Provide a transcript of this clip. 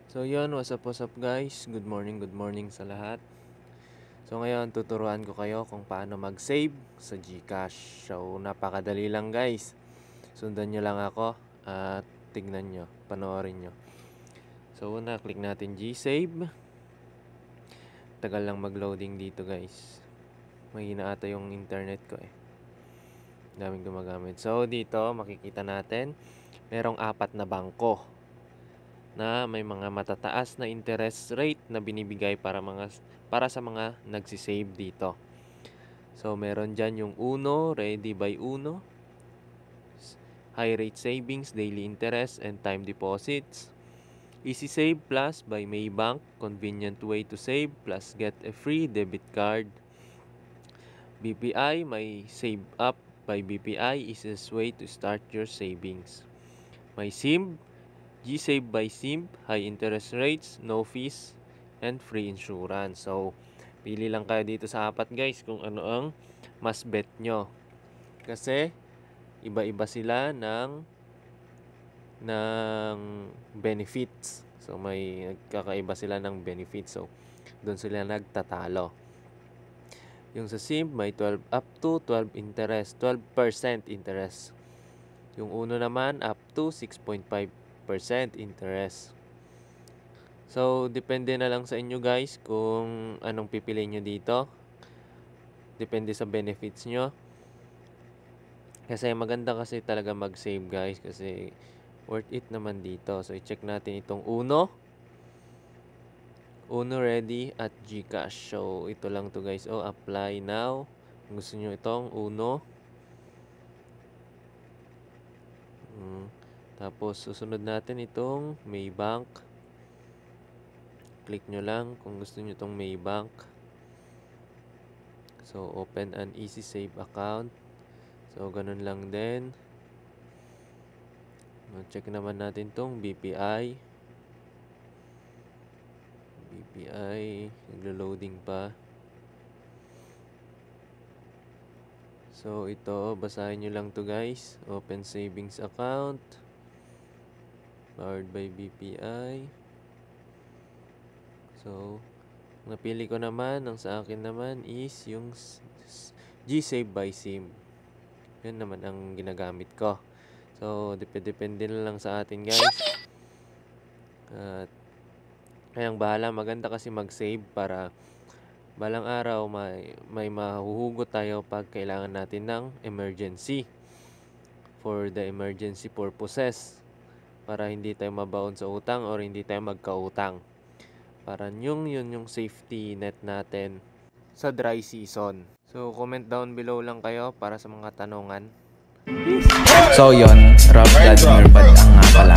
So yun, what's up guys? Good morning sa lahat. So ngayon, tuturuan ko kayo kung paano mag-save sa GCash. So napakadali lang guys. Sundan nyo lang ako at tignan nyo, panoorin nyo. So una, click natin G-Save. Tagal lang mag-loading dito guys. Mahina ata yung internet ko eh. Daming gumagamit. So dito, makikita natin, merong 4 na bangko na may mga matataas na interest rate na binibigay para sa mga nagsisave dito. So meron dyan yung Uno, Ready by Uno, High Rate Savings, Daily Interest, and Time Deposits. Easy Save Plus by Maybank, convenient way to save plus get a free debit card. BPI, may Save Up by BPI, easiest way to start your savings. May SIMB, G-Save by SIMB, high interest rates, no fees, and free insurance. So, pili lang kayo dito sa 4 guys kung ano ang mas bet nyo. Kasi, iba-iba sila ng benefits. So, may nagkakaiba sila ng benefits. So, doon sila nagtatalo. Yung sa SIMB, may 12 up to 12% interest. Yung Uno naman, up to 6.5% interest. So, depende na lang sa inyo guys kung anong pipiliin nyo dito. Depende sa benefits nyo. Kasi maganda kasi talaga mag-save guys kasi worth it naman dito. So, i-check natin itong Uno. Uno Ready at GCash. So, ito lang to guys. Oh, apply now. Kung gusto nyo itong Uno. Tapos, susunod natin itong Maybank. Click nyo lang kung gusto nyo itong Maybank. So, open an easy save account. So, ganun lang din. Check naman natin itong BPI. BPI, naglo-loading pa. So, ito, basahin nyo lang to guys. Open savings account. Powered by BPI. So, napili ko naman, ang sa akin naman is yung G-Save by SIM. Yan naman ang ginagamit ko. So, depende na lang sa atin guys. At kayang bahala, maganda kasi mag-save para balang araw may mahuhugot tayo pag kailangan natin ng emergency. For the emergency purposes. Para hindi tayo mabaon sa utang or hindi tayo magkautang. Para yun yung safety net natin sa dry season. So, comment down below lang kayo para sa mga tanungan. So yon, Rob Vladimir Bad ang nga pala.